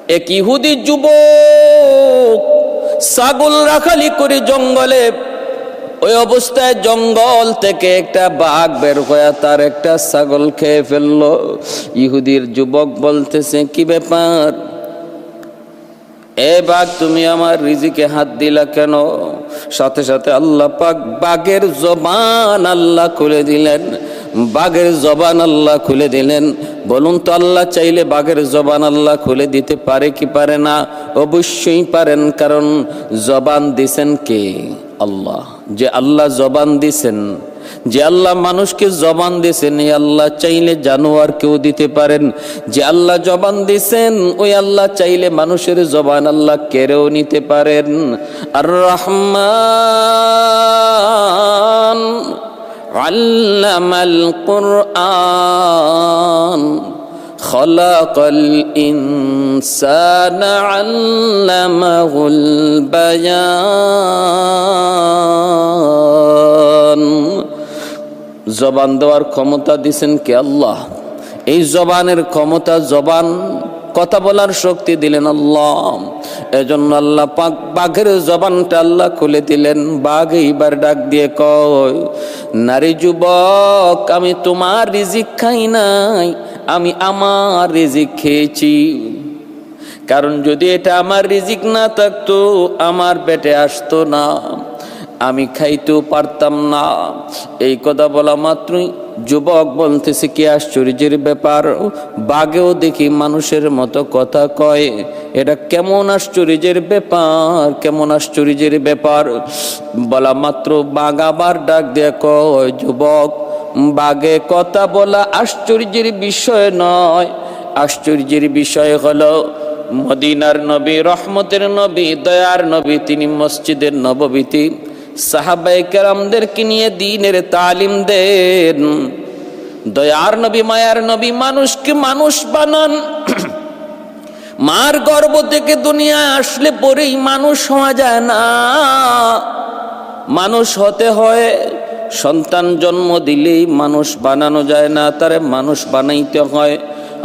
এক ইহুদি যুবক ছাগল রাখালি করে জঙ্গলে, ওই অবস্থায় জঙ্গল থেকে একটা বাঘ বের হয়ে তার একটা ছাগল খেয়ে ফেললো। ইহুদির যুবক বলতেছে, কি ব্যাপার, এ বাঘ তুমি আমার রিজিকে হাত দিলা কেন? সাথে সাথে আল্লাহ পাক বাঘের জবান আল্লাহ খুলে দিলেন, বাঘের জবান আল্লাহ খুলে দিলেন। বলুন তো, আল্লাহ চাইলে বাঘের জবান আল্লাহ খুলে দিতে পারে কি পারে না? অবশ্যই পারেন, কারণ জবান দিছেন কে? আল্লাহ। যে আল্লাহ জবান দিছেন, যে আল্লাহ মানুষকে জবান দিয়েছেন, এই আল্লাহ চাইলে জানোয়ারকেও দিতে পারেন। যে আল্লাহ জবান দিয়েছেন, ওই আল্লাহ চাইলে মানুষের জবান আল্লাহ কেড়েও নিতে পারেন। আর রহমান আল্লামাল কুরআন খলাকাল ইনসানা আল্লামাহুল বায়ান। জবান দেওয়ার ক্ষমতা দিছেন কে? আল্লাহ। এই জবানের ক্ষমতা, জবান কথা বলার শক্তি দিলেন আল্লাহ। এজন্য আল্লাহ পাক বাঘের জবানটা আল্লাহ খুলে দিলেন। বাঘ এইবার ডাক দিয়ে কয়, নারী যুবক, আমি তোমার রিজিক খাই নাই, আমি আমার রিজিক খেয়েছি। কারণ যদি এটা আমার রিজিক না থাকতো, আমার পেটে আসতো না, আমি খাইতেও পারতাম না। এই কথা বলা মাত্রই যুবক বলতেছে, কি আশ্চর্যের ব্যাপার, বাঘেও দেখি মানুষের মতো কথা কয়, এটা কেমন আশ্চর্যের ব্যাপার, কেমন আশ্চর্যের ব্যাপার। বলা মাত্র বাঘ আবার ডাক দিয়ে কয়, যুবক, বাঘে কথা বলা আশ্চর্যের বিষয় নয়। আশ্চর্যের বিষয় হলো মদিনার নবী, রহমতের নবী, দয়ার নবী, তিনি মসজিদের নববীতে সাহাবায়ে কেরামদেরকে নিয়ে দ্বীনের তালিম দেন। দয়ার নবী, মায়ার নবী, মানুষকে মানুষ বানান। মার গর্ভ থেকে দুনিয়ায় আসলে পরেই মানুষ হওয়া যায় না, মানুষ হতে হয়। সন্তান জন্ম দিলেই মানুষ বানানো যায় না, তারে মানুষ বানাইতে হয়।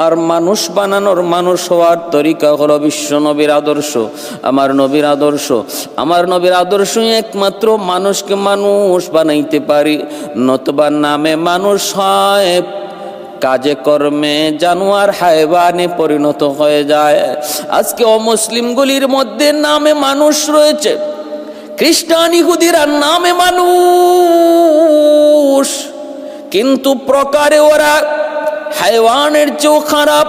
আর মানুষ বানানোর, মানুষ হওয়ার তরিকা হলো বিশ্ব নবীর আদর্শ, আমার নবীর আদর্শ। আমার নবীর আদর্শ একমাত্র মানুষকে মানুষ বানাইতে পারি, নতুবা নামে মানুষ হয়, কাজে কর্মে জানোয়ার হায়ওয়ানে পরিণত হয়ে যায়। আজকে অমুসলিমগুলির মধ্যে নামে মানুষ রয়েছে, খ্রিস্টান ইহুদিরা নামে মানুষ, কিন্তু প্রকারে ওরা হায়ওয়ানের চেয়েও খারাপ।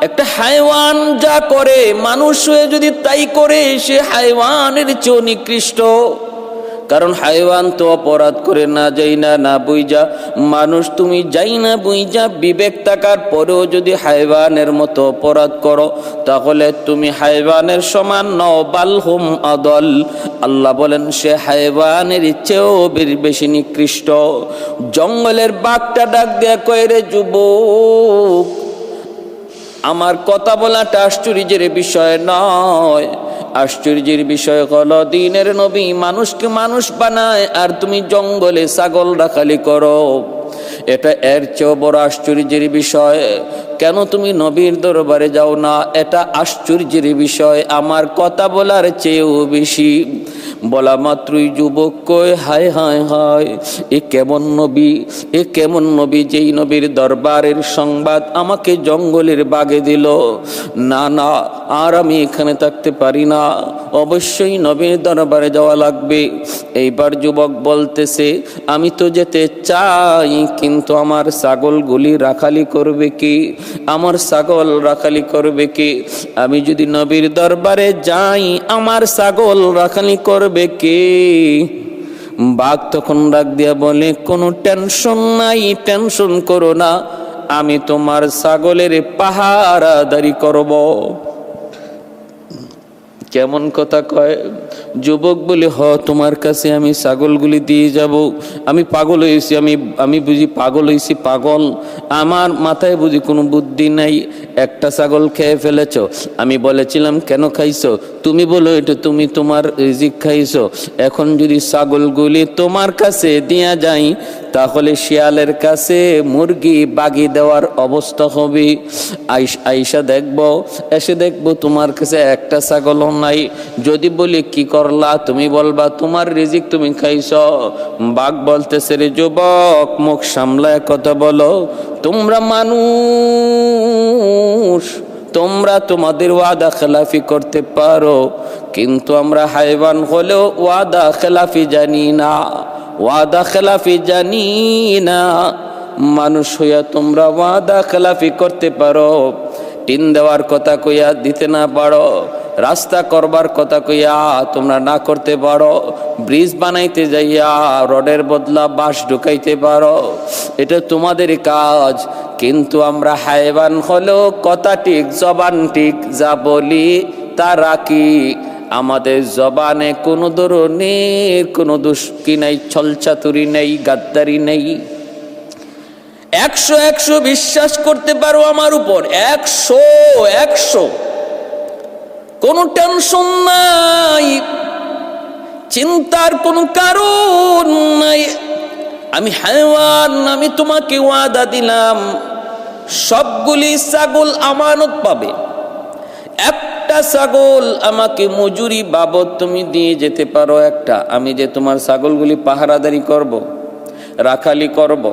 একটা হায়ওয়ান যা করে, মানুষ হয়ে যদি তাই করে, সে হায়ওয়ানের চেয়েও নিকৃষ্ট। কারণ হায়ওয়ান তো অপরাধ করে না যাই না, না বুঝা। মানুষ তুমি যাই না বুঝা, বিবেক থাকার পরেও যদি হায়ওয়ানের মতো অপরাধ করো, তাহলে তুমি হায়ওয়ানের সমান নও, বালহুম আদল। আল্লাহ বলেন, সে হায়ওয়ানের চেয়েও বেশি নিকৃষ্ট। জঙ্গলের বাঘটা ডাক দেয়া কয়, রে যুবক, আমার কথা বলাটা আশ্চর্যের বিষয় নয়। আশ্চর্যের বিষয় হলো, দ্বীনের নবী মানুষকে মানুষ বানায়, আর তুমি জঙ্গলে ছাগল রাখালি করো। এটা এর চেয়েও বড় আশ্চর্যের বিষয়। কেন তুমি নবীর দরবারে যাও না? এটা আশ্চর্যের বিষয়, আমার কথা বলার চেয়েও বেশি। বলা মাত্রই যুবক কয়, হায় হায় হায়, এ কেমন নবী, এ কেমন নবী, যেই নবীর দরবারের সংবাদ আমাকে জঙ্গলের বাগে দিল। না না, আর আমি এখানে থাকতে পারি না, অবশ্যই নবীর দরবারে যাওয়া লাগবে। এইবার যুবক বলতেছে, আমি তো যেতে চাই, কিন্তু আমার ছাগলগুলি রাখালি করবে কি? আমার ছাগল রাখালি করবে কি? আমি যদি নবীর দরবারে যাই, আমার ছাগল রাখালি করবে কি? বাঘ তখন ডাক দিয়া বলে, কোনো টেনশন নাই, টেনশন করো না, আমি তোমার ছাগলের পাহারাদারি করব। কেমন কথা কয়! যুবক বলে, হ, তোমার কাছে আমি ছাগলগুলি দিয়ে যাব। আমি পাগল হয়েছি, আমি বুঝি পাগল হয়েছি, পাগল। আমার মাথায় বুঝি কোনো বুদ্ধি নাই। একটা ছাগল খেয়ে ফেলেছ, আমি বলেছিলাম কেন খাইছো? তুমি বলো এটা তুমি তোমার রিজিক খাইছো। এখন যদি ছাগলগুলি তোমার কাছে দিয়া যাই, তাহলে শিয়ালের কাছে মুরগি বাগি দেওয়ার অবস্থা হবে। আইসা দেখবো, এসে দেখবো তোমার কাছে একটা ছাগলও নাই। যদি বলি কি করলা, তুমি বলবা তোমার রিজিক তুমি খাইছ। বাঘ বলতেছে, রে যুবক, মুখ সামলায় কথা বলো, তোমরা মানুষ, তোমরা তোমাদের ওয়াদা খেলাফি করতে পারো, কিন্তু আমরা হাইওয়ান হলেও ওয়াদা খেলাফি জানি না, ওয়াদা খেলাফি জানি না। মানুষ হইয়া তোমরা ওয়াদা খেলাফি করতে পারো, টিন দেওয়ার কথা কইয়া দিতে না পারো, রাস্তা করবার কথা কইয়া তোমরা না করতে পারো, ব্রিজ বানাইতে যাইয়া রডের বদলা বাঁশ ঢুকাইতে পারো, এটা তোমাদের কাজ। কিন্তু আমরা হাইওয়ান হলেও কথা ঠিক, জবান ঠিক, যা বলি তা রাখি। আমাদের জবানে কোনো ধরনের কোনো দুষ্কি নাই, ছলচাতুরি নেই, গাদ্দারি নেই। 100 বিশ্বাস করতে পারো আমার উপর, 100 কোনো টেনশন নাই, চিন্তার কোনো কারণ নাই। আমি হায়ওয়ান, আমি তোমাকে ওয়াদা দিলাম সবগুলি ছাগল আমানত পাবে। একটা ছাগল আমাকে মজুরি বাবদ তুমি দিয়ে যেতে পারো একটা, আমি যে তোমার ছাগলগুলি পাহারাদারি করব, রাখালি করব,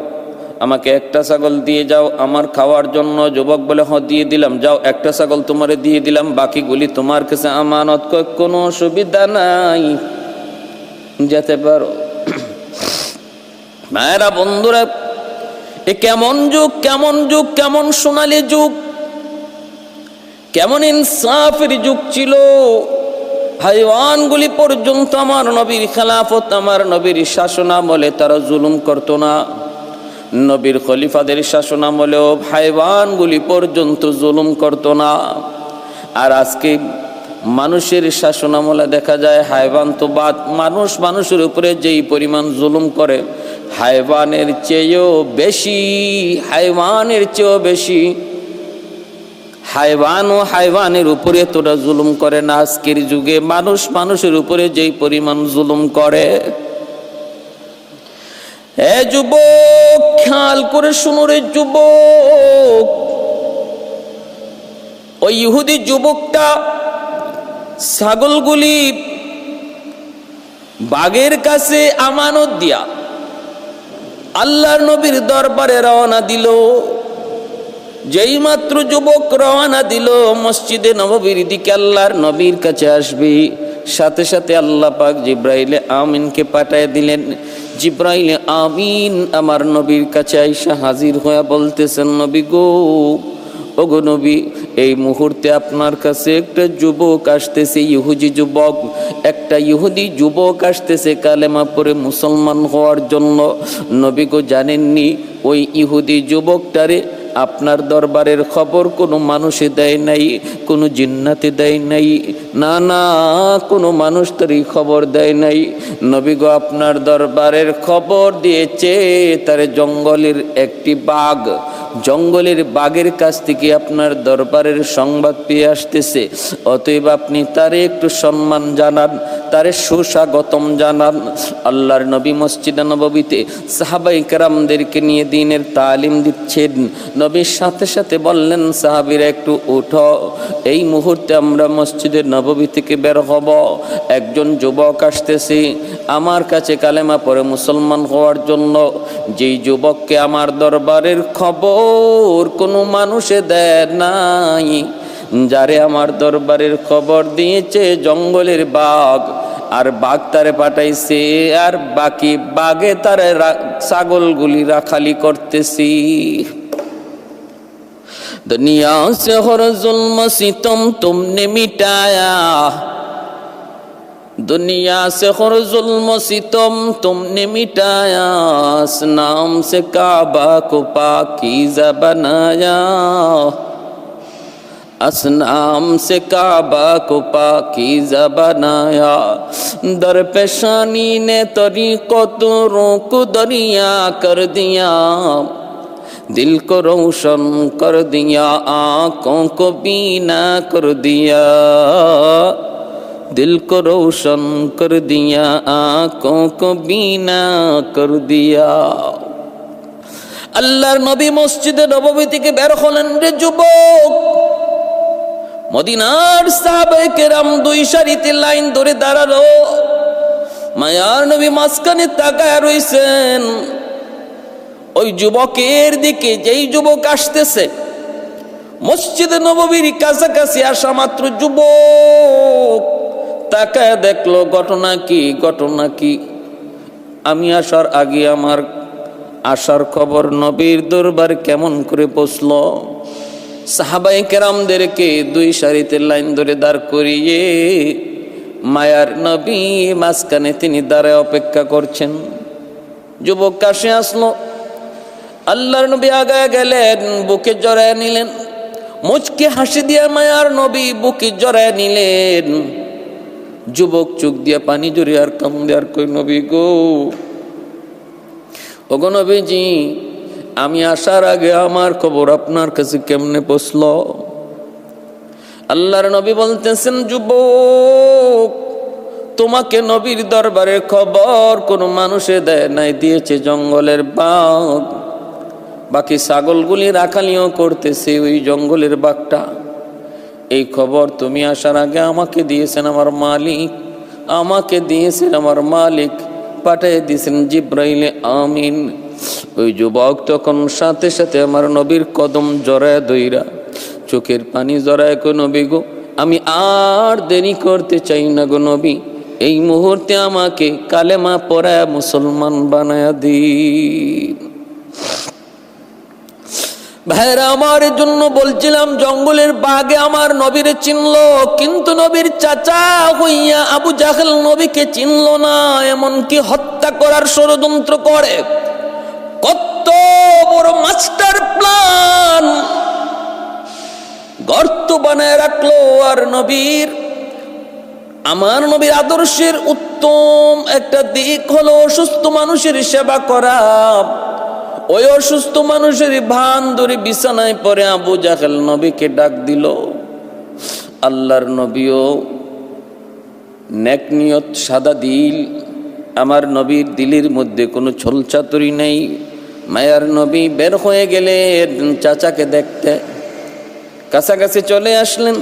আমাকে একটা ছাগল দিয়ে যাও আমার খাওয়ার জন্য। যুবক বলে, হ্যাঁ দিয়ে দিলাম, যাও একটা ছাগল তোমারে দিয়ে দিলাম, বাকিগুলি তোমার কাছে আমানত। কোনো অসুবিধা নাই, যেতে পারো। মায়েরা, বন্ধুরা, এ কেমন যুগ, কেমন যুগ, কেমন সোনালী যুগ, কেমন ইনসাফের যুগ ছিল। হাইওয়ানগুলি পর্যন্ত আমার নবীর খেলাফত, আমার নবীর শাসনামলে তারা জুলুম করতো না। নবীর খলিফাদের শাসনামলেও হাইওয়ানগুলি পর্যন্ত জুলুম করতো না। আর আজকে মানুষের শাসনামলে দেখা যায় হাইওয়ান তো বাদ, মানুষ মানুষের উপরে যেই পরিমাণ জুলুম করে, হাইওয়ানের চেয়েও বেশি, হাইওয়ানের চেয়েও বেশি। হাইওয়ান ও হাইওয়ানের উপরে তোরা জুলুম করে না। আজকের যুগে মানুষ মানুষের উপরে যেই পরিমাণ জুলুম করে। এ যুবক, খেয়াল করে শুনো রে যুবক, ওই ইহুদি যুবকটা ছাগলগুলি বাঘের কাছে আমানত দিয়া আল্লাহর নবীর দরবারে রওনা দিল। যেই মাত্র যুবক রওনা দিল মসজিদে নববীর দিকে, আল্লাহর নবীর কাছে আসবে, সাথে সাথে আল্লাহ পাক জিব্রাইলে আমিনকে পাঠায় দিলেন। জিব্রাইলে আমিন আমার নবীর কাছে আইসা হাজির হয়ে বলতেছেন, নবী গো, ওগো নবী, এই মুহূর্তে আপনার কাছে একটা যুবক আসতেছে, ইহুদি যুবক, একটা ইহুদি যুবক আসতেছে কালেমা পড়ে মুসলমান হওয়ার জন্য। নবী গো, জানেননি ওই ইহুদি যুবকটারে আপনার দরবারের খবর কোনো মানুষে দেয় নাই, কোনো জিন্নাতে দেয় নাই, না না, কোনো মানুষ তারই খবর দেয় নাই। নবী গো, আপনার দরবারের খবর দিয়েছে তার জঙ্গলের একটি বাঘ, জঙ্গলের বাঘের কাছ থেকে আপনার দরবারের সংবাদ পেয়ে আসতেছে। অতএব আপনি তারে একটু সম্মান জানান, তারে সুস্বাগতম জানান। আল্লাহর নবী মসজিদে নববীতে সাহাবায়ে কেরামদেরকে নিয়ে দ্বীনের তালিম দিচ্ছেন। নবীর সাথে সাথে বললেন, সাহাবীরা একটু উঠো, এই মুহূর্তে আমরা মসজিদের নববী থেকে বের হব। একজন যুবক আসতেছে আমার কাছে কালেমা পড়ে মুসলমান হওয়ার জন্য। যেই যুবককে আমার দরবারের খবর কোনো মানুষে দেয় নাই, যারে আমার দরবারের খবর দিয়েছে জঙ্গলের বাঘ, আর বাঘ তারে পাঠাইছে, আর বাকি বাঘে তারে ছাগলগুলি রাখালি করতেছি। दुनिया से हर जुल्म सितम तुमने मिटाया, दुनिया से हर जुल्म सितम तुमने मिटाया, नाम से काबा को पाकीज़ा बनाया, असनाम से काबा को पाकीज़ा बनाया, दर पेशानी ने तरीक़तों को दरिया कर दिया, दिल को रोशन कर दिया, आँखों को बीना कर दिया, दिल को रोशन कर दिया, आँखों को बीना कर दिया। আল্লাহর নবী মসজিদে নববী থেকে বের হলেন, রে যুবক। মদিনার সাহাবায়ে কেরাম দুই সারিতে লাইন ধরে দাঁড়ালো। মায়ার নবী মাঝখানে তাকায় রইছেন। ওই যুবকের দিকে যেই যুবক আসতেছে, মসজিদে নববীর কাছাকাছি আসা মাত্র যুবক তাকায় দেখলো ঘটনা কি, ঘটনা কি। আমি আসার আগে আমার আসার খবর নবীর দরবার কেমন করে পৌঁছলো। সাহাবায়ে কেরামদেরকে দুই সারিতে লাইন ধরে দাঁড় করিয়ে মায়ার নবী মাঝখানে তিনি দাঁড়ায় অপেক্ষা করছেন। যুবক কাছে আসলো, আল্লাহর নবী আগায় গেলেন, বুকে জড়ায় নিলেন। মুচকে হাসি দিয়ে মায়ার নবী বুকে জড়ায় নিলেন। যুবক চোখ দিয়ে পানি জড়িয়ে আর কান্দে আর কই, নবী গো, ওগো নবীজি, আমি আসার আগে আমার খবর আপনার কাছে কেমনে পৌঁছলো? আল্লাহর নবী বলতেছেন, যুবক, তোমাকে নবীর দরবারের খবর কোন মানুষে দেয় নাই, দিয়েছে জঙ্গলের বাঘ। বাকি ছাগলগুলি রাখালিও করতেছে ওই জঙ্গলের বাঘটা। এই খবর তুমি আসার আগে আমাকে দিয়েছেন আমার মালিক, আমাকে দিয়েছেন আমার মালিক, পাঠিয়ে দিয়েছেন জিব্রাইলে আমিন। ওই যুবক তখন সাথে সাথে আমার নবীর কদম জড়ায় দইরা চোখের পানি জড়ায়, কো নবী গো, আমি আর দেরি করতে চাই না গো নবী, এই মুহূর্তে আমাকে কালেমা পড়ায় মুসলমান বানায়া দিন। ভাইরা আমার, জন্য বলছিলাম, জঙ্গলের বাঘে আমার নবীরে চিনলো, কিন্তু নবীর চাচা হইয়া আবু জাহেল নবীকে চিনলো না, এমনকি হত্যা করার ষড়যন্ত্র করে। কত বড় মাস্টার প্ল্যান গর্ত বানায় রাখলো। আর নবীর, আমার নবীর আদর্শের উত্তম একটা দিক হলো অসুস্থ মানুষের সেবা করা। ওই অসুস্থ মানুষের ভান ধরে বিছানায় পড়ে আবু জাহেল নবীকে ডাক দিল। আল্লাহর নবীও নেক নিয়ত, সাদা দিল, আমার নবীর দিলের মধ্যে কোনো ছলচাতুরি নেই। মায়ার নবী বের হয়ে গেলেন চাচাকে দেখতে। কাছাকাছি চলে আসলেন,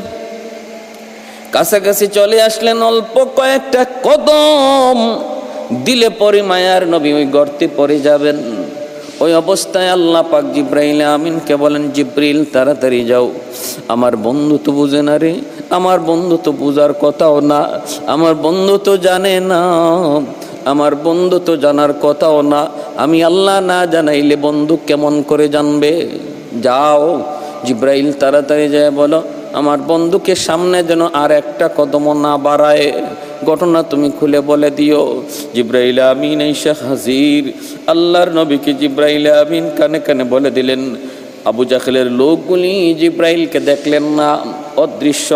কাছাকাছি চলে আসলেন, অল্প কয়েকটা কদম দিলে পরে মায়ার নবী ওই গর্তে পড়ে যাবেন। ওই অবস্থায় আল্লাহ পাক জিব্রাইল আমিনকে বলেন, জিব্রিল তাড়াতাড়ি যাও, আমার বন্ধু তো বুঝে না রে, আমার বন্ধু তো বুঝার কথাও না, আমার বন্ধু তো জানে না, আমার বন্ধু তো জানার কথাও না, আমি আল্লাহ না জানাইলে বন্ধু কেমন করে জানবে? যাও জিব্রাইল তাড়াতাড়ি যায় বলো, আমার বন্ধুকে সামনে যেন আর একটা কদমও না বাড়ায়, ঘটনা তুমি খুলে বলে দিও। জিব্রাইল আমিন এসে হাজির। আল্লাহর নবীকে জিব্রাইল আমিন কানে কানে বলে দিলেন। আবু জাহেলের লোকগুলি জিব্রাইলকে দেখলেন না, অদৃশ্য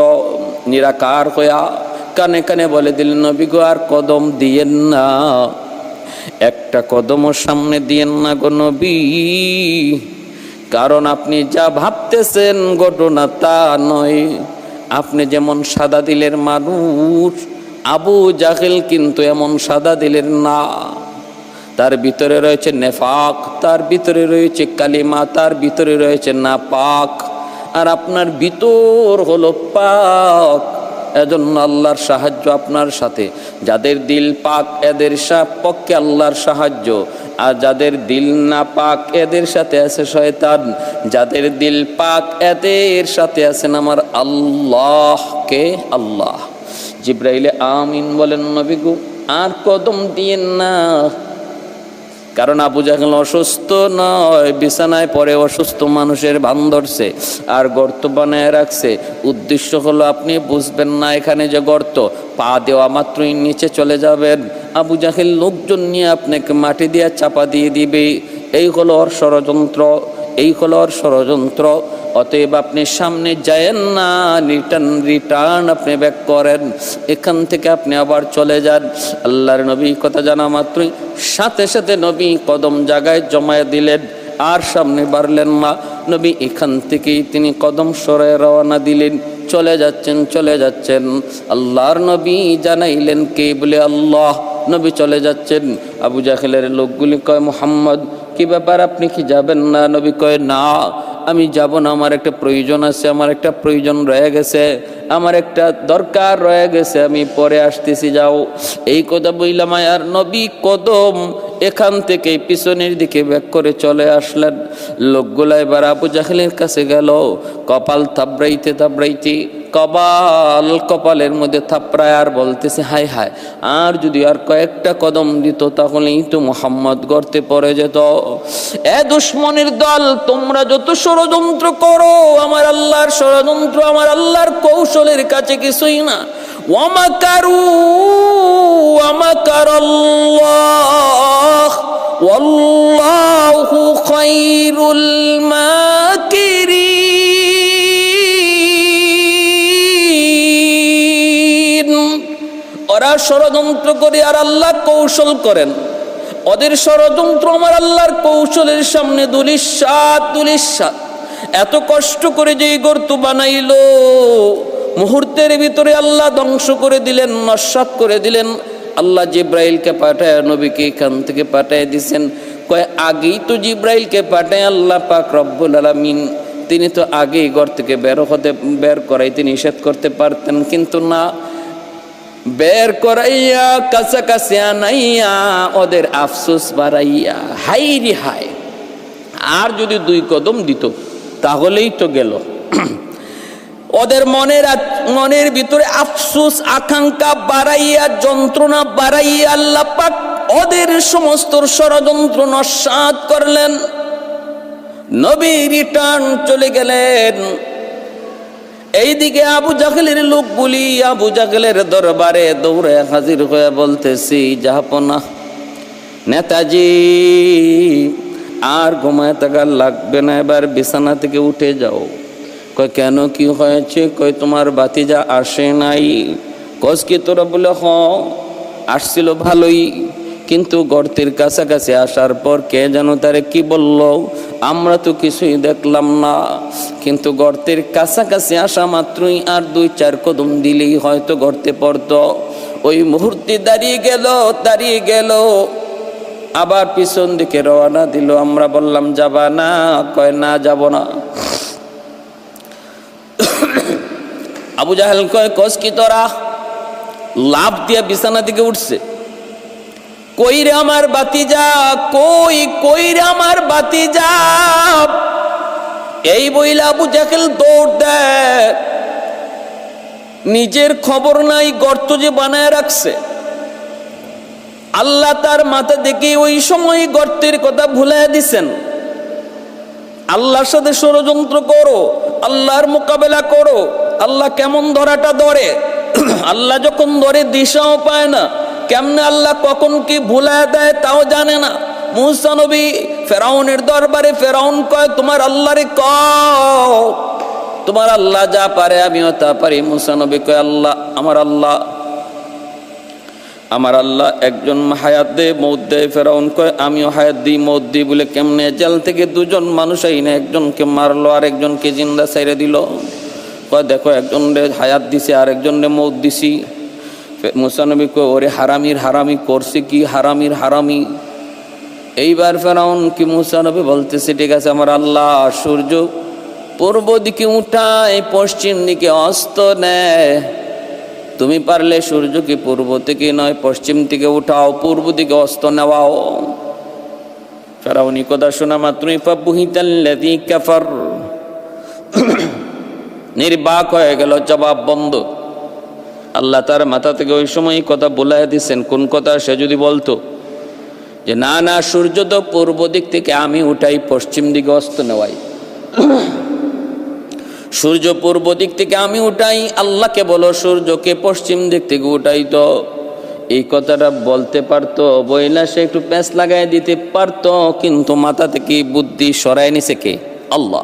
নিরাকার হইয়া কানে কানে বলে দিলেন, নবী গো, আর কদম দিয়েন না, একটা কদমও সামনে দিয়েন না গো নবী, কারণ আপনি যা ভাবতেছেন ঘটনা তা নয়। আপনি যেমন সাদা দিলের মানুষ, আবু জাহেল কিন্তু এমন সাদা দিলের না। তার ভিতরে রয়েছে নেফাক, তার ভিতরে রয়েছে কালিমা, তার ভিতরে রয়েছে নাপাক, আর আপনার ভিতর হলো পাক। এজন্য আল্লাহর সাহায্য আপনার সাথে। যাদের দিল পাক এদের পক্ষে আল্লাহর সাহায্য, আর যাদের দিল না পাক এদের সাথে আছে শয়তান। যাদের দিল পাক এদের সাথে আছেন আমার আল্লাহ। কে? আল্লাহ। জিব্রাইলে আমিন বলেন, নবী গো, আর কদম দিয়েন না, কারণ আবু জাহেল অসুস্থ নয়, বিছানায় পড়ে অসুস্থ মানুষের ভান ধরছে আর গর্ত বানায় রাখছে। উদ্দেশ্য হলো আপনি বুঝবেন না এখানে যে গর্ত, পা দেওয়া মাত্রই নিচে চলে যাবেন, আবু জাহেল লোকজন নিয়ে আপনাকে মাটি দিয়ে চাপা দিয়ে দিবে। এই হলো ওর ষড়যন্ত্র, এই হলো ওর ষড়যন্ত্র। অতএব আপনি সামনে যায়েন না, রিটার্ন আপনি ব্যাক করেন, এখান থেকে আপনি আবার চলে যান। আল্লাহর নবী কথা জানা মাত্রই সাথে সাথে নবী কদম জায়গায় জমায়ে দিলেন, আর সামনে বাড়লেন না। নবী এখান থেকেই তিনি কদম সরায় রওনা দিলেন, চলে যাচ্ছেন চলে যাচ্ছেন। আল্লাহর নবী জানাইলেন কে? বলে আল্লাহ। নবী চলে যাচ্ছেন। আবু জাহেলের লোকগুলি কয়, মুহাম্মদ কি ব্যাপার, আপনি কি যাবেন না? নবী কয়, না আমি যাব না, আমার একটা প্রয়োজন আছে, আমার একটা প্রয়োজন রয়ে গেছে, আমার একটা দরকার রয়ে গেছে, আমি পরে আসতেছি, যাও। এই কথা বললাম আর নবী কদম এখান থেকে পিছনের দিকে ব্যাক করে চলে আসলেন। লোকগুলা এবার আবু জাহেলের কাছে গেল, কপাল থাবড়াইতে থাবড়াইতে কপালের মধ্যে থাপড়ায় আর বলতেছে, হায় হায়, আর যদি আর কয়েকটা কদম দিত তাহলেই তো মুহাম্মদ গর্তে পড়ে যেত। এ দুশমনের দল, তোমরা যত ষড়যন্ত্র করো, আমার আল্লাহর ষড়যন্ত্র, আমার আল্লাহর কৌশলের কাছে কিছুই না। ওয়ামাকারু ওয়ামাকারাল্লাহ ওয়াল্লাহু খায়রুল মাকিরিন। ওরা ষড়যন্ত্র করে আর আল্লাহ কৌশল করেন, ওদের ষড়যন্ত্র আমার আল্লাহর কৌশলের সামনে দুলিশাত। এত কষ্ট করে যেই গর্ত বানাইলো, মুহূর্তের ভিতরে আল্লাহ ধ্বংস করে দিলেন, নস্যাৎ করে দিলেন। আল্লাহ জিব্রাইলকে পাঠায় নবীকে এখান থেকে পাঠায় দিছেন। কয় আগেই তো জিব্রাইলকে পাঠায় আল্লাহ পাক রব্বুল আলামিন, তিনি তো আগেই ঘর থেকে বের করাইতে নিষেধ করতে পারতেন, কিন্তু না, বের করাইয়া কাছাকাছি আনাইয়া ওদের আফসোস বাড়াইয়া, হাই রে হায়, আর যদি 2 কদম দিত তাহলেই তো গেল। ওদের মনের ভিতরে আফসোস আকাঙ্ক্ষা বাড়াইয়া, যন্ত্রণা বাড়াইয়া আল্লাহ পাক ওদের সমস্ত ষড়যন্ত্র নস্যাৎ করলেন। নবী রিটার্ন চলে গেলেন। এইদিকে আবু জাহেলের লোকগুলি আবু জাহেলের দরবারে দৌড়ে হাজির হয়ে বলতেছি, জাহাপনা নেতাজি, আর ঘুমায় থাকার লাগবে না, এবার বিছানা থেকে উঠে যাও। কয় কেন, কি হয়েছে? কয় তোমার ভাতিজা আসে নাই। কস কি তোরা? বলে হ, আসছিল ভালোই, কিন্তু গর্তের কাছাকাছি আসার পর কে যেন তারে কি বলল, আমরা তো কিছুই দেখলাম না, কিন্তু গর্তের কাছাকাছি আসা মাত্রই আর 2-4 কদম দিলেই হয়তো গর্তে পড়ত। ওই মুহূর্তে দাঁড়িয়ে গেল, আবার পিছন দিকে রওনা দিল। আমরা বললাম যাবা না? কয় না, যাব না। আবু জাহেল কয়, কস কি তোরা? লাফ দিয়ে বিছানা দিকে উঠছে। কই রে আমার ভাতিজা, কই রে আমার ভাতিজা? এই বইলা আবু জাহেল দৌড় দেয়। নিজের খবর নাই, গর্ত যে বানায় রাখছে। আল্লাহ তার মাথা দেখে ওই সময় গর্তের কথা ভুলে দিছেন। আল্লাহর সাথে ষড়যন্ত্র করো, আল্লাহর মোকাবেলা করো। আল্লাহ কেমন ধরাটা ধরে, আল্লাহ যখন ধরে দিশাও পায় না, কেমনে আল্লাহ কখন কি ভুলায় দেয় তাও জানে না। মুসা নবী ফেরাউনের দরবারে, ফেরাউন কয় তোমার আল্লাহরে কও, তোমার আল্লাহ যা পারে আমিও তা পারি। মুসা নবী কয় আল্লাহ, আমার আল্লাহ একজন হায়াত দেয়, মৌত দেয়। ফেরাউন কয় আমিও হায়াত দিই, মৌত দিই। বলে কেমনে? জেল থেকে 2 মানুষ আইনে একজনকে মারলো আর একজনকে জিন্দা ছেড়ে দিল। কয় দেখো, একজনরে হায়াত দিছে আর একজনরে মৌত দিছি। মুসা নবী কয় ওরে হারামি করছে কি? হারামি। এইবার ফেরাউন কি মুসা নবী বলতেছে, ঠিক আছে আমার আল্লাহ সূর্য পূর্ব দিকে উঠায়, পশ্চিম দিকে অস্ত নেয়, তুমি পারলে সূর্যকে পূর্ব থেকে নয় পশ্চিম থেকে উঠাও, পূর্ব দিকে অস্ত নেওয়াও। ফেরাউনি কথা শোনা মাত্রই ফাবুহিতাল্লাযী কাফার, নির্বাক হয়ে গেল, জবাব বন্ধ। আল্লাহ তার মাথা থেকে ওই সময় কথা বলে দিচ্ছেন। কোন কথা? সে যদি বলতো যে না সূর্য তো পূর্ব দিক থেকে আমি উঠাই, পশ্চিম দিকে অস্ত নেওয়াই, সূর্য পূর্ব দিক থেকে আমি উঠাই, আল্লাহকে বলো সূর্যকে পশ্চিম দিক থেকে উঠাই, তো এই কথাটা বলতে পারতো, বইলা সে একটু প্যাঁচ লাগাই দিতে পারতো, কিন্তু মাথা থেকে বুদ্ধি সরাই নিছে কে? আল্লাহ।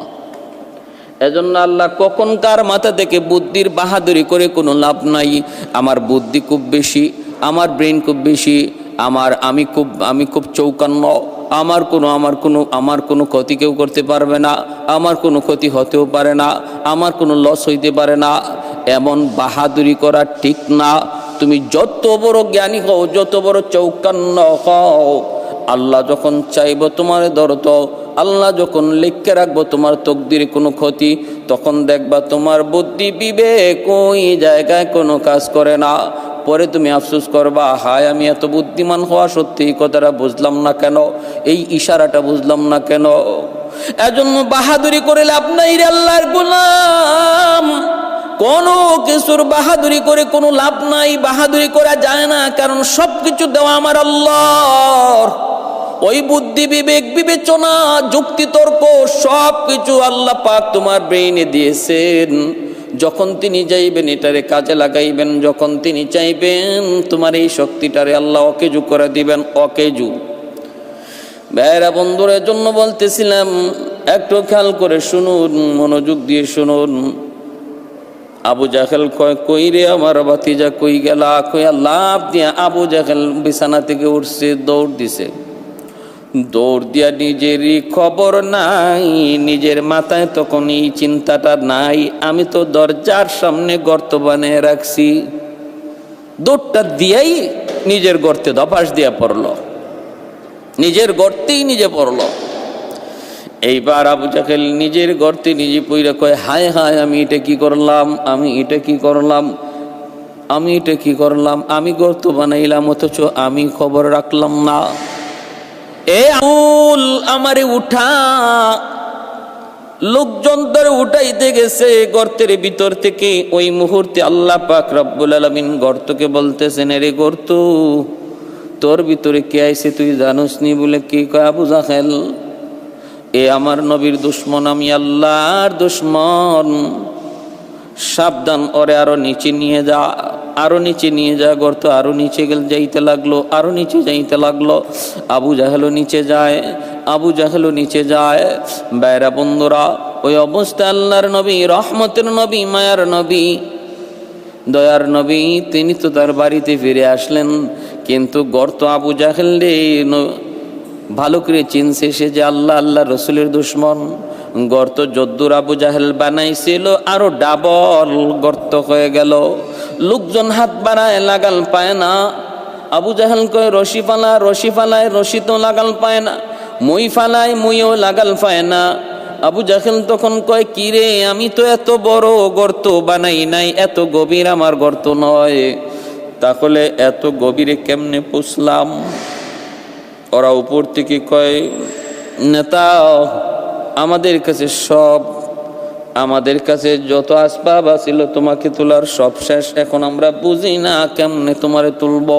এজন্য আল্লাহ কখন কার মাথা থেকে বুদ্ধির বাহাদুরি করে কোনো লাভ নাই। আমার বুদ্ধি খুব বেশি, আমার ব্রেন খুব বেশি, আমি খুব চৌকান্ন, আমার কোনো ক্ষতি কেউ করতে পারবে না, আমার কোনো ক্ষতি হতেও পারে না, আমার কোনো লস হইতে পারে না, এমন বাহাদুরি করা ঠিক না। তুমি যত বড় জ্ঞানী হও, যত বড় চৌকান্ন হও, আল্লাহ যখন চাইব তোমার ধরত, আল্লাহ যখন লিখে রাখবো তোমার তকদির কোনো ক্ষতি, তখন দেখবা তোমার বুদ্ধি বিবেক ওই জায়গায় কোনো কাজ করে না। পরে তুমি আফসোস করবা, হায় আমি এত বুদ্ধিমান হওয়া সত্যি এই কথাটা বুঝলাম না কেন, এই ইশারাটা বুঝলাম না কেন। এজন্য বাহাদুরি করে লাভ নাই রে আল্লাহর গোলাম, কোনো কিছুর বাহাদুরি করে কোনো লাভ নাই, বাহাদুরি করা যায় না, কারণ সব কিছু দেওয়া আমার আল্লাহর। ওই বুদ্ধি বিবেক বিবেচনা যুক্তি তর্ক সব কিছু আল্লাহ পাক তোমার ব্রেইনে দিয়েছেন। যখন তিনি চাইবেন এটারে কাজে লাগাইবেন, যখন তিনি চাইবেন তোমার এই শক্তিটারে আল্লাহ অকেজু করে দিবেন, অকেজু। ভাইরা বন্ধুরের জন্য বলতেছিলাম, একটু খেয়াল করে শুনুন, মনোযোগ দিয়ে শুনুন। আবু জাহেল কয়, কই রে আমার ভাতিজা, কই গেলা? কইয়া লাভ দিয়া আবু জাহেল বিছানা থেকে উঠছে, দৌড় দিছে। দৌড় দিয়া নিজেরই খবর নাই, নিজের মাথায় তখন এই চিন্তাটা নাই, আমি তো দরজার সামনে গর্ত বানিয়ে রাখছি। দৌড়টা দিয়াই নিজের গর্তে ধপাস দিয়া পড়ল, নিজের গর্তেই নিজে পড়ল। এইবার আবু জাহেল নিজের গর্তে নিজে পইরা কয়, হায় হায় আমি এটা কি করলাম, আমি এটা কি করলাম, আমি এটা কি করলাম, আমি গর্ত বানাইলাম অথচ আমি খবর রাখলাম না। এ আবুল আমারে উঠা, লোকজন ধরে উঠাইতে গেছে গর্তের ভিতর থেকে। ওই মুহূর্তে আল্লাহ পাক রব্বুল আলামিন গর্তকে বলতেছেন, রে গর্ত তোর ভিতরে কে আইছে তুই জানোস নি? বলে কি কয় আবু জাহেল, এ আমার নবীর দুশ্মন, আমি আল্লাহর দুশ্মন, সাবধান, ওরে আরো নিচে নিয়ে যা, আরো নিচে নিয়ে যা। গর্ত আরো নিচে যাইতে লাগলো, আরো নিচে যাইতে লাগলো। আবু জাহেলও নিচে যায়, আবু জাহেলও নিচে যায়। বাইরা বন্ধুরা, ওই অবস্থা আল্লাহর নবী, রহমতের নবী, মায়ার নবী, দয়ার নবী, তিনি তো তার বাড়িতে ফিরে আসলেন। কিন্তু গর্ত আবু জাহেল রে ভালো করে চিনছে সে যে আল্লাহ রসুলের দুশ্মন। গর্ত যদ্দুর আবু জাহেল বানাইছিল আরো ডাবল গর্ত হয়ে গেল। লোকজন হাত বাড়ায়, লাগাল পায় না। আবু জাহেল কয় রশি ফালা, রশি ফালায়, রশি তো লাগাল পায় না। মই ফালায়, মইও লাগাল পায় না। আবু জাহেল তখন কয়, কি রে, আমি তো এত বড় গর্ত বানাই নাই, এত গভীর আমার গর্ত নয়, তাহলে এত গভীরে কেমনে পুষলাম? ওরা উপর থেকে কয়, নেতা আমাদের কাছে সব, আমাদের কাছে যত আসবাব আছিল তোমাকে তোলার সব শেষ, এখন আমরা বুঝি না কেমনে তোমারে তুলব।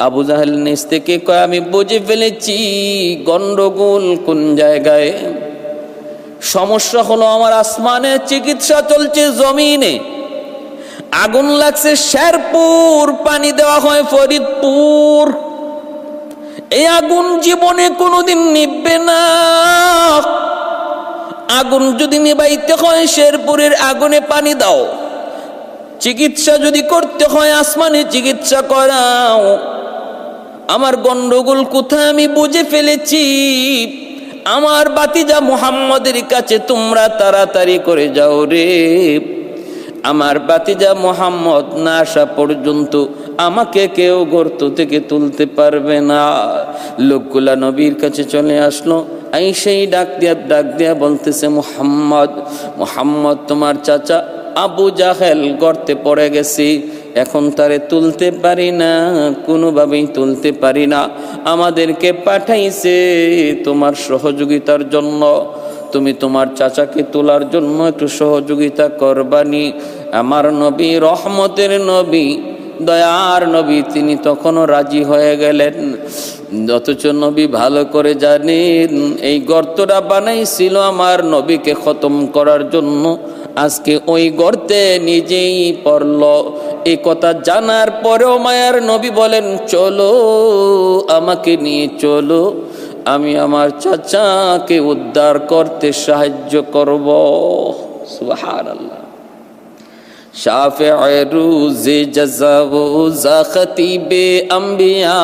আবু জাহেল নিচ থেকে কয়, আমি বুঝে ফেলেছি গন্ডগোল কোন জায়গায়। সমস্যা হলো আমার আসমানে চিকিৎসা চলছে, জমিনে আগুন লাগছে শেরপুর, পানি দেওয়া হয় ফরিদপুর। এই আগুন জীবনে কোনোদিন নিভবে না। আগুন যদি নিবাইতে হয় শেরপুরের আগুনে পানি দাও, চিকিৎসা যদি করতে হয় আসমানে চিকিৎসা করাও। আমার গন্ডগোল কোথায় আমি বুঝে ফেলেছি। আমার বাতিজা মুহাম্মদের কাছে তোমরা তাড়াতাড়ি করে যাও রে। আমার বাতিজা মুহাম্মদ না আসা পর্যন্ত আমাকে কেউ গর্ত থেকে তুলতে পারবে না। লোকগুলা নবীর কাছে চলে আসলো, সেই ডাক দিয়া বলতেছে, মুহাম্মদ, মুহাম্মদ তোমার চাচা আবু জাহেল গর্তে পড়ে গেছি, এখন তারে তুলতে পারি না, কোনোভাবেই তুলতে পারি না। আমাদেরকে পাঠাইছে তোমার সহযোগিতার জন্য, তুমি তোমার চাচাকে তোলার জন্য একটু সহযোগিতা করবানি। আমার নবী, রহমতের নবী, দয়ার নবী, তিনি তখনও রাজি হয়ে গেলেন। অথচ নবী ভালো করে জানেন এই গর্তটা বানাইছিল আমার নবীকে খতম করার জন্য। আজকে ওই গর্তে নিজেই পড়ল। এই কথা জানার পরেও মায়ার নবী বলেন, চলো আমাকে নিয়ে চলো, আমি আমার চাচাকে উদ্ধার করতে সাহায্য করব। সুবহানাল্লাহ। শাফিঈ রুজে জাযা ও যা খতিবে আম্বিয়া,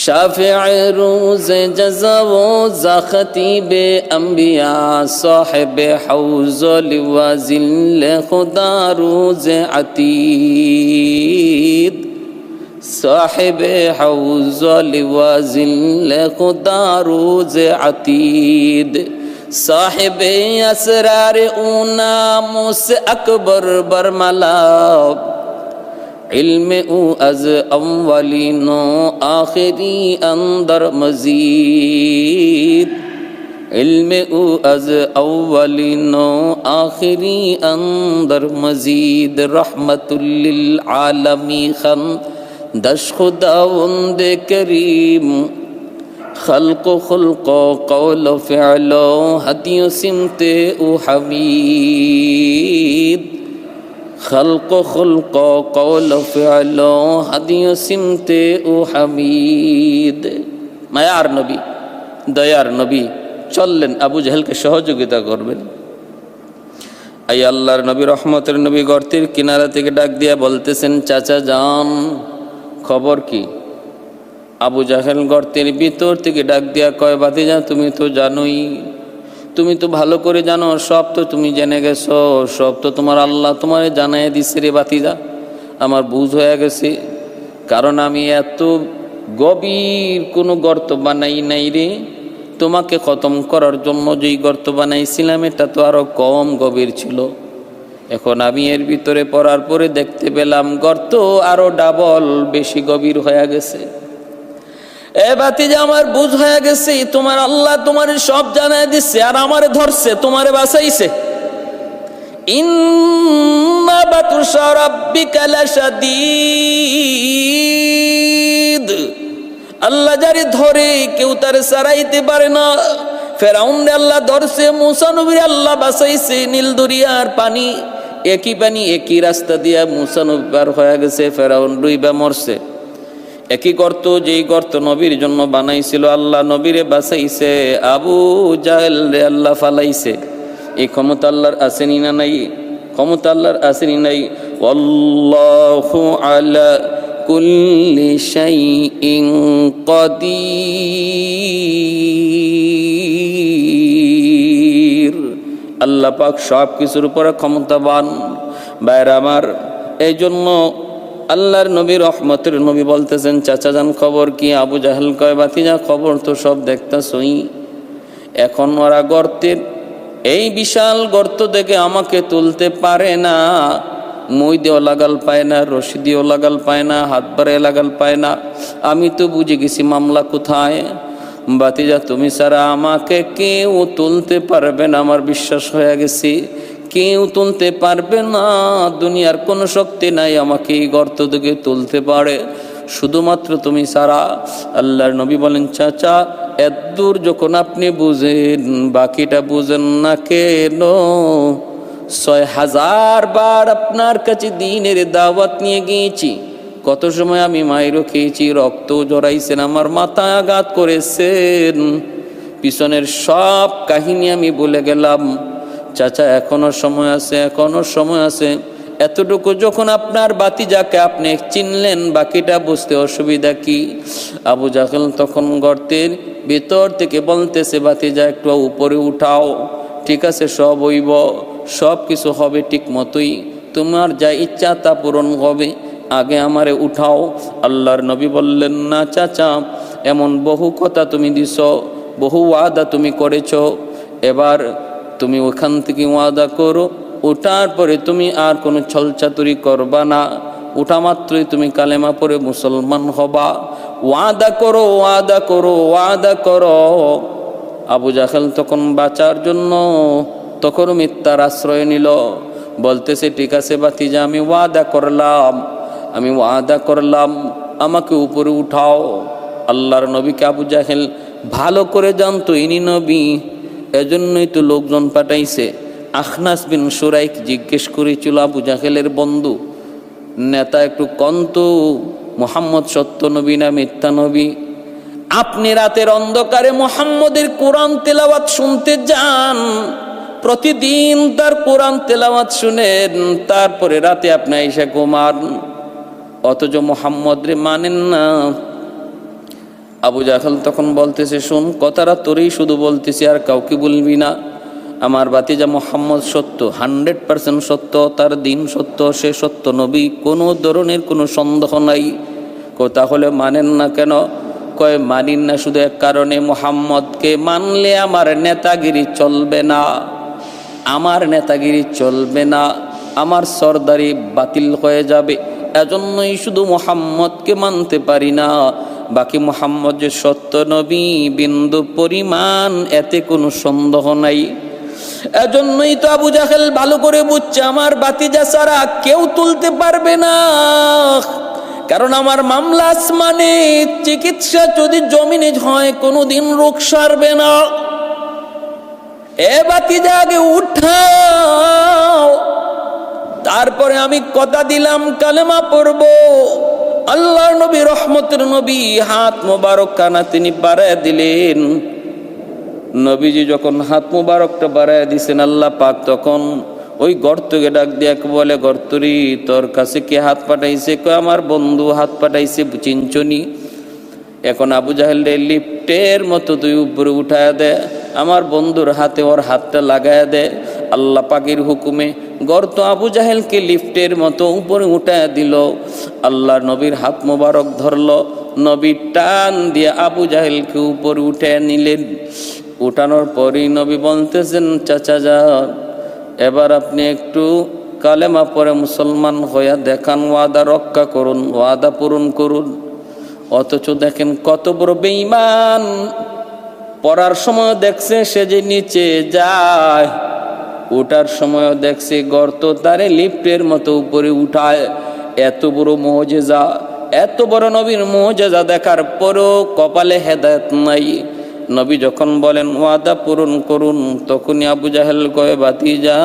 শাফিঈ রুজে জাযা ও যা খতিবে আম্বিয়া, সাহিবে হাউজ লিওয়াজিল খুদা রুজে আতীদ, साहिब हौज़ लिवाज़िल खुदारूज़ अतीद, साहिब असरार ऊना मुस अकबर बरमला, इल्म उ अज अव्वलिनो आखिरी अंदर मजीद, इल्म उ अज अव्वलिनो आखिरी अंदर मजीद, रहमतुल्लिल आलमी खन दश खुदावंद करीम, खल्क़ो खुल्क़ो क़ौलो फ़िअलो हदियो सिमते उ हमीद, खल्क़ो खुल्क़ो क़ौलो फ़िअलो हदियो सिमते उ हमीद। मायार नबी, दयार नबी चललेन आबू जहलके सहयोगिता करबेन। आय आल्लाहर नबी रहमतेर नबी गर्तेर किनारा थेके डाक दिया बोलतेছেন, चाचा जान खबर की? আবু জাহেল গর্তের ভিতর থেকে ডাক দিয়া কয়, ভাতিজা তুমি তো জানোই, তুমি তো ভালো করে জানো, সব তো তুমি জেনে গেছো, সব তো তোমার আল্লাহ তোমারে জানায় দিছে রে ভাতিজা। আমার বুঝ হয়ে গেছে, কারণ আমি এত গভীর কোনো গর্ত বানাই নাই রে, তোমাকে খতম করার জন্য যেই গর্ত বানাইছিলাম এটা তো আরো কম গভীর ছিল। এখন আমি এর ভিতরে পড়ার পরে দেখতে পেলাম গর্ত আরো ডাবল বেশি গভীর হয়ে গেছে। এ ভাতিজা আমার বুঝ হয়ে গেছে, তোমার আল্লাহ তোমারে সব জানায় দিচ্ছে আর আমারে ধরছে, তোমারে বাঁচাইছে। ইন্না বাতুশা রাব্বিকা লাশাদীদ, আল্লাহ যারে ধরে কেউ তারে ছাড়াইতে পারে না। ফেরাউন রে আল্লাহ ধরছে, মুসা নবীর আল্লাহ বাঁচাইছে। নীল দরিয়ার পানি, একই পানি একই রাস্তা দিয়া মুসা নবী পার হয়ে গেছে, ফেরাউন ডুইবা মরছে। একই গর্ত, যেই গর্ত নবীর জন্য বানাইছিল আল্লাহ নবীরে বাঁচাইছে, আবু জাহেল রে আল্লাহ ফালাইছে। এই ক্ষমতা আল্লাহর আসেনি না নাই? ক্ষমতা আল্লাহর আসেনি নাই? আল্লাহু আলা কুল্লি শাইইন কাদির, আল্লাহ পাক সব কিছুর উপরে ক্ষমতাবান। বাইরে আমার, এই জন্য আল্লাহর নবী রহমতের নবী বলতেছেন, চাচা জান খবর কি? আবু জাহেল কয়, ভাতিজা খবর তো সব দেখতাছই, এখন ওরা গর্তের এই বিশাল গর্ত থেকে আমাকে তুলতে পারে না, মই দিয়েও লাগাল পায় না, রশি দিয়েও লাগাল পায় না, হাত বাড়ায় লাগাল পায় না। আমি তো বুঝে গেছি মামলা কোথায়। ভাতিজা তুমি ছাড়া আমাকে কেউ তুলতে পারবে না, আমার বিশ্বাস হয়ে গেছে, কেউ তুলতে পারবে না। দুনিয়ার কোনো শক্তি নাই আমাকে এই গর্ত থেকে তুলতে পারে, শুধুমাত্র তুমি ছাড়া। আল্লাহর নবী বলেন, চাচা এত দূর যখন আপনি বুঝেন, বাকিটা বুঝেন না কেন? 6000 বার আপনার কাছে দিনের দাওয়াত নিয়ে গিয়েছি, কত সময় আমি মাইরও খেয়েছি, রক্ত জড়াইছেন, আমার মাথায় আঘাত করেছেন, পিছনের সব কাহিনী আমি বলে গেলাম। চাচা এখনো সময় আছে, এখনো সময় আছে। এতটুকু যখন আপনার ভাতিজাকে আপনি চিনলেন, বাকিটা বুঝতে অসুবিধা কি? আবু জাহেল তখন গর্তের ভিতর থেকে বলতেছে, ভাতিজা একটু উপরে উঠাও, ঠিক আছে সব হইব, সব কিছু হবে ঠিক মতোই, তোমার যা ইচ্ছা তা পূরণ হবে, আগে আমারে উঠাও। আল্লাহর নবী বললেন, না চাচা, এমন বহু কথা তুমি দিছ, বহু ওয়াদা তুমি করেছ, এবার তুমি ওখান থেকে ওয়াদা করো, ওঠার পরে তুমি আর কোনো ছলচাতুরি করবা না, ওঠা মাত্রই তুমি কালেমা পড়ে মুসলমান হবা, ওয়াদা করো, ওয়াদা করো, ওয়াদা করো। আবু জাহেল তখন বাঁচার জন্য তখন মিথ্যার আশ্রয় নিল, বলতেছে, ঠিক আছে ভাতিজা, আমি ওয়াদা করলাম, আমি ওয়াদা করলাম, আমাকে উপরে উঠাও। আল্লাহর নবীকে আবু জাহেল ভালো করে জানতো ইনি নবী, এজন্যই তো লোকজন পাঠাইছে। আখনাস বিন সুরাইক জিজ্ঞেস করেছিল, আবু জাহেলের বন্ধু নেতা, একটু কন্ত মুহাম্মদ সত্য নবী না মিথ্যা নবী? আপনি রাতের অন্ধকারে মুহাম্মদের কোরআন তেলাওয়াত শুনতে যান, প্রতিদিন তার কোরআন তেলাওয়াত শুনেন, তারপরে রাতে আপনি এসে ঘুমান, অথচ মুহাম্মদ রে মানেন না। আবু জাহেল তখন বলতেছে, শুন, কথাটা তোরেই শুধু বলতেছি, আর কাউকে বলবি না। আমার ভাতিজা মুহাম্মদ সত্য, 100% সত্য, তার দিন সত্য, সে সত্য নবী, কোনো ধরনের কোনো সন্দেহ নাই, তাহলে মানেন না কেন? কয় মানি না শুধু এক কারণে, মুহাম্মদকে মানলে আমার নেতাগিরি চলবে না, আমার নেতাগিরি চলবে না, আমার সরদারি বাতিল হয়ে যাবে, এজন্যই শুধু মুহাম্মদকে মানতে পারি না। বাকি মুহাম্মদ যে সত্য নবী বিন্দু পরিমাণ এতে কোনো সন্দেহ নাই। এজন্যই তো আবু জাহেল ভালো করে বুঝছে আমার বাতিজা ছাড়া কেউ তুলতে পারবে না, কারণ আমার মামলা আসমানে, চিকিৎসা যদি জমিনে হয় কোনোদিন রোগ সারবে না। এ বাতিজা আগে উঠাও, তারপরে আমি কথা দিলাম কালেমা পড়ব। আল্লাহর নবী রহমতের নবী হাত মোবারক কানা তিনি বাড়ায় দিলেন। নবীজি যখন হাত মোবারকটা বাড়ায় দিছেন আল্লাহ পাক তখন ওই গর্তকে ডাক দিয়ে বলে, গর্তরি তোর কাছে কে হাত পাঠাইছে? কয় আমার বন্ধু হাত পাঠাইছে, চিনচনি? এখন আবু জাহেল লিফটের মতো তুই উপরে উঠায় দে, আমার বন্ধুর হাতে ওর হাতটা লাগায় দে। আল্লাহ পাকের হুকুমে গর্ত আবু জাহেলকে লিফটের মতো উপরে উঠায় দিল। আল্লাহ নবীর হাত মোবারক ধরল, নবী টান দিয়ে আবু জাহেলকে উপরে উঠে নিলেন। উঠানোর পরই নবী বলতেছেন, চাচা যান, এবার আপনি একটু কালেমা পড়ে মুসলমান হইয়া দেখান, ওয়াদা রক্ষা করুন, ওয়াদা পূরণ করুন। অথচ দেখেন কত বড় বেঈমান, পড়ার সময় দেখছে সে যে নিচে যায়, ওঠার সময় দেখছে গর্ত তারে লিফটের মতো উপরে উঠায়। এত বড় মুজিজা, এত বড় নবীর মুজিজা দেখার পরও কপালে হেদায়েত নাই। নবী যখন বলেন ওয়াদা পূরণ করুন, তখনই আবু জাহেল কয়, ভাতিজা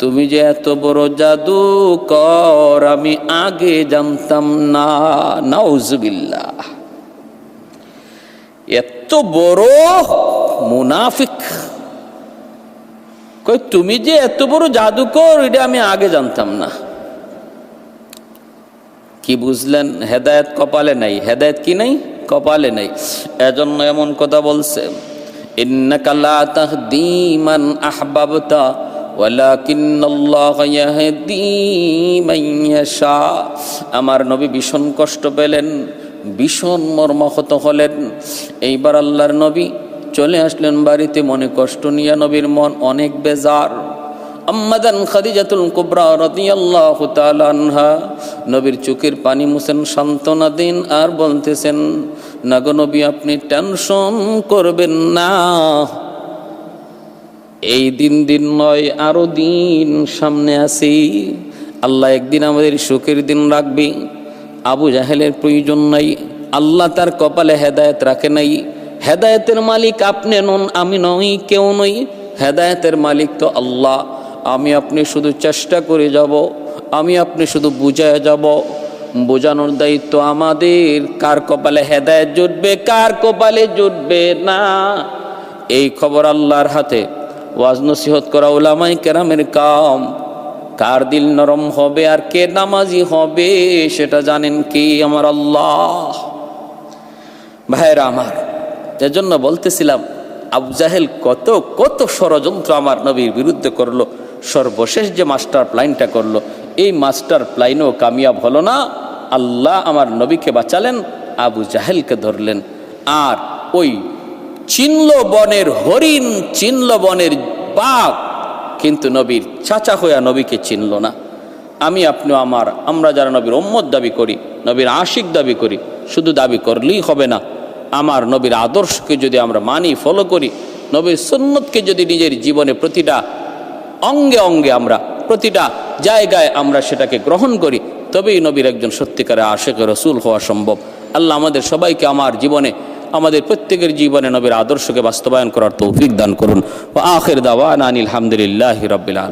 তুমি যে এত বড় জাদুকর আমি আগে জানতাম না। নাউজুবিল্লাহ, এত বড় মুনাফিক। কই তুমি যে এত বড় জাদুকর এটা আমি আগে জানতাম না। কি বুঝলেন? হেদায়েত কপালে নাই। হেদায়েত কি নাই? কপালে নাই। এজন্য এমন কথা বলছে, ইন্নাকা লা তাহদি মান আহবাবতা ওয়ালাকিন্নাল্লাহা ইয়াহদি মান ইয়াশা। আমার নবী ভীষণ কষ্ট পেলেন, ভীষণ মর্মাহত হলেন। এইবার আল্লাহর নবী চলে আসলেন বাড়িতে, মনে কষ্ট নিয়ে। নবীর মন অনেক বেজার। আম্মাদান খাদিজাতুল কুবরা রাদিয়াল্লাহু তাআলা আনহা নবীর চোখের পানি মুছেন, সান্ত্বনা দিন আর বলতেছেন, না গো নবী আপনি টেনশন করবেন না, এই দিন নয় আরো দিন সামনে আছে। আল্লাহ একদিন আমাদের সুখের দিন রাখবে। আবু জাহেলের প্রয়োজন নাই, আল্লাহ তার কপালে হেদায়েত রাখে নাই। হেদায়েতের মালিক আপনি নন, আমি নই, কেউ নই। হেদায়েতের মালিক তো আল্লাহ। আমি আপনি শুধু চেষ্টা করে যাব, আমি আপনি শুধু বুঝায় যাব। বোঝানোর দায়িত্ব আমাদের। কার কপালে হেদায়েত জুটবে, কার কপালে জুটবে না, এই খবর আল্লাহর হাতে। ওয়াজ নসিহত করা উলামায়ে কেরামের কাম। কার দিল নরম হবে আর কে নামাজি হবে সেটা জানেন কি? আমার আল্লাহ। ভাইরা আমার, এজন্য বলতেছিলাম আবু জাহেল কত কত ষড়যন্ত্র আমার নবীর বিরুদ্ধে করলো। সর্বশেষ যে মাস্টার প্ল্যানটা করলো, এই মাস্টার প্ল্যানও কামিয়াব হলো না। আল্লাহ আমার নবীকে বাঁচালেন, আবু জাহেলকে ধরলেন। আর ওই চিনল বনের হরিণ, চিনল বনের বাঘ, কিন্তু নবীর চাচা হইয়া নবীকে চিনল না। আমি আপনি আমরা যারা নবীর উম্মত দাবি করি, নবীর আশিক দাবি করি, শুধু দাবি করলেই হবে না। আমার নবীর আদর্শকে যদি আমরা মানি, ফলো করি, নবীর সুন্নতকে যদি নিজের জীবনে প্রতিটা অঙ্গে অঙ্গে আমরা, প্রতিটা জায়গায় আমরা সেটাকে গ্রহণ করি, তবেই নবীর একজন সত্যিকারের আশিক রাসূল হওয়া সম্ভব। আল্লাহ আমাদের সবাইকে আমার জীবনে, আমাদের প্রত্যেকের জীবনে নবীর আদর্শকে বাস্তবায়ন করার তৌফিক দান করুন। ওয়া আখির দাওয়ানা আনিল হামদুলিল্লাহি রাব্বিল আলামিন।